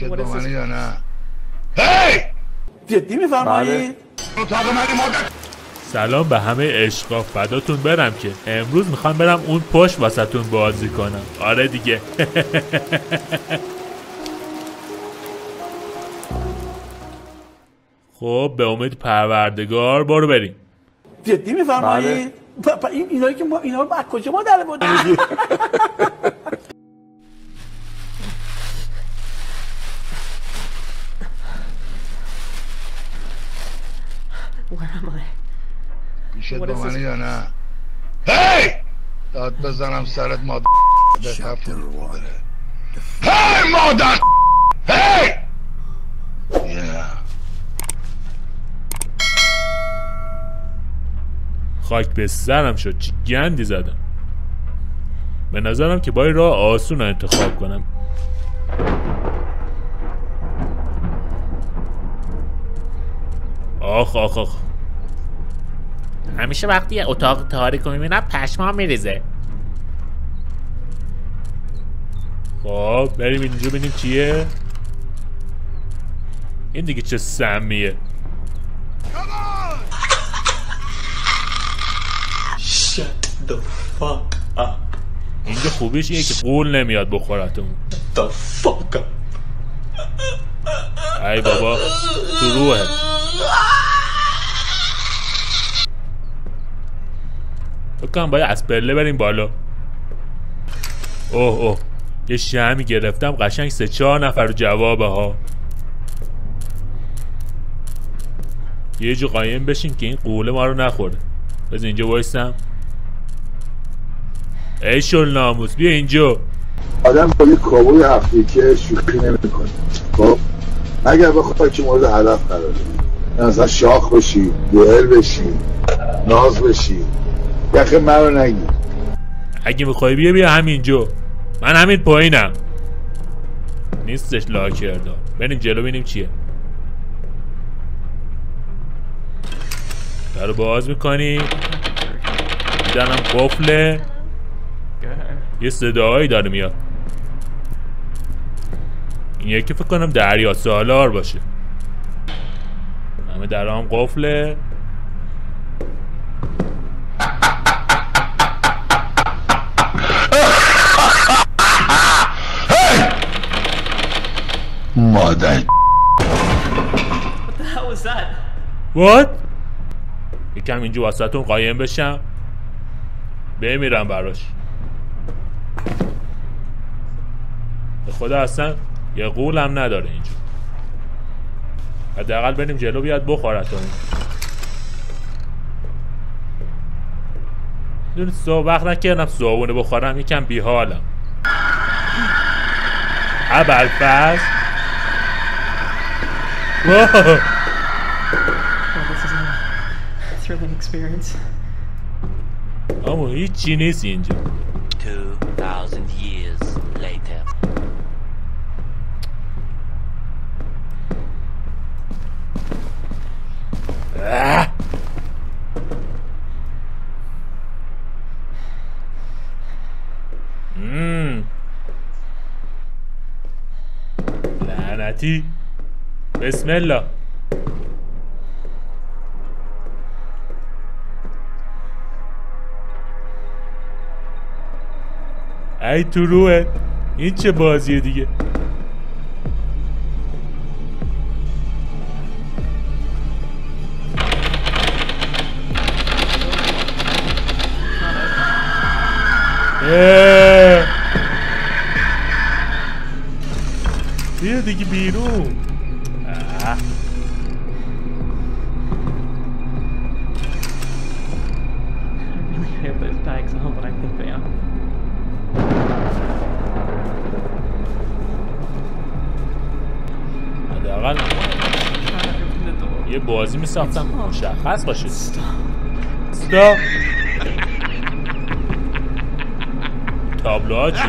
میشه با منی یا نه؟ هی! جدی میفرمایی؟ اتاق منی مادر. سلام به همه عشقا، فداتون برم که امروز میخوام برم اون پشت واسهتون بازی کنم. آره دیگه. خب به امید پروردگار برو بریم. جدی میفرمایی؟ اینایی که ما اینا رو از کجا ما در بودیم؟ میشه با منی یا نه؟ هی! داد بزنم سرت مادر. هی مادر. هی! خاک به سرم شد، چی گندی زدم. به نظرم که باید راه آسون رو انتخاب کنم. آخ آخ آخ، همیشه وقتی اتاق تاریک رو میبینم پشمام میریزه. خب بریم اینجا ببینیم چیه. این دیگه چه سمیه. Shut the fuck up. اینجا خوبیش اینه که قول نمیاد بخورتمون. The fuck up. ای بابا تو روحه. بکنم باید از پله بریم بالا. اوه اوه، یه شمی گرفتم قشنگ 3-4 نفر جوابه ها. یه جو قایم بشیم که این قوله ما رو نخوره. بذار اینجا وایستم. ای شل ناموس بیا اینجا. آدم با یه کابوی هفته که شوخی نمی‌کنه. خب اگر بخوای که مورد هدف قرار بگیری، مثلا شاخ بشی، دوئل بشی، ناز بشی، یخه منو نگی. اگه میخوای بیا همینجا. من همین پایینم. نیستش لاکردا. بریم جلو ببینیم چیه. درو باز میکنی. میدنم قفله. یه صداهایی داره میاد. این یکی فکر کنم دریا سالار باشه. همه درام قفله. مادر. What؟ یکم اینجا واسهتون قایم بشم. بمیرم براش. به خدا اصلا یه قولم نداره اینجا. حداقل بریم جلو بیاد بخورتمون. دونی وقت نکردم صابونه بخورم، یکم بیحالم. ابوالفضل. واو. اما هیچی نیست اینجا. 2000 years later. لعنتی. بسم الله. ای تو روحت. این چه بازیه دیگه. بیا دیگه بیرون. حداقل یه بازی میساختم مشخص باشه. استاپ. تابلوها چی؟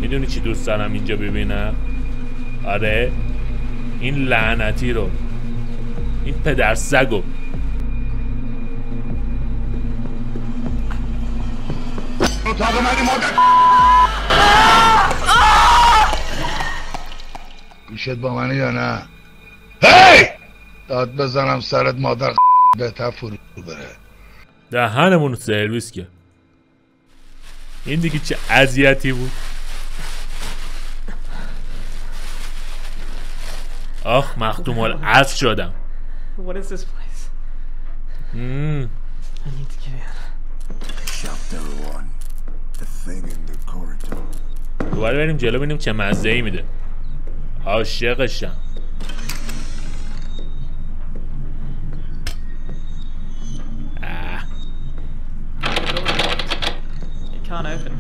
میدونی چی دوست دارم اینجا ببینم؟ آره این لعنتی رو، این پدر سگو. اتاق منی مادر. گوشت با منی یا نه؟ هی! داد بزنم سرت مادر بهتر فرو بره. دهنمون سرویس که این دیگه چه اذیتی بود. آخ مختوم العصر شدم. What is this place? I need to get in. Chapter 1. The thing in the corridor. دوباره بریم جلو ببینیم چه مزه‌ای میده. عاشقشم. It can't open.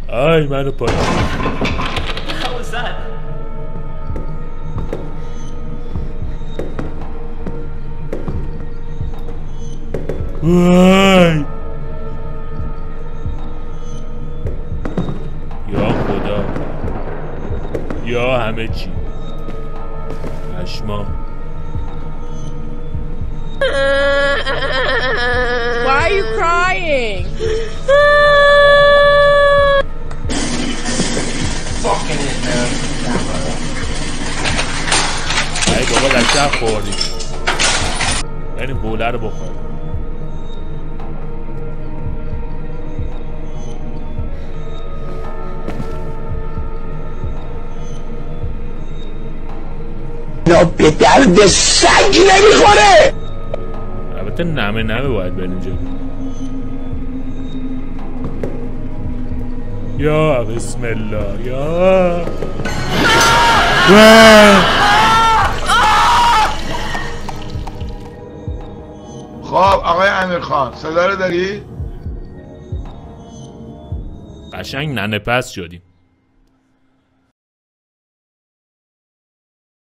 آی منو پای. What the hell was that? وای یا خدا یا همه چی پشما. Why are you crying? Fucking it, man. ای بابا دستم خوردی. بریم گوله رو بخوریم. به درد سگ نمیخوره. البته نمه باید بریم جلو. یا بسم الله یا خب آقای امیرخان صدا رو داری؟ قشنگ ننه پس شدیم.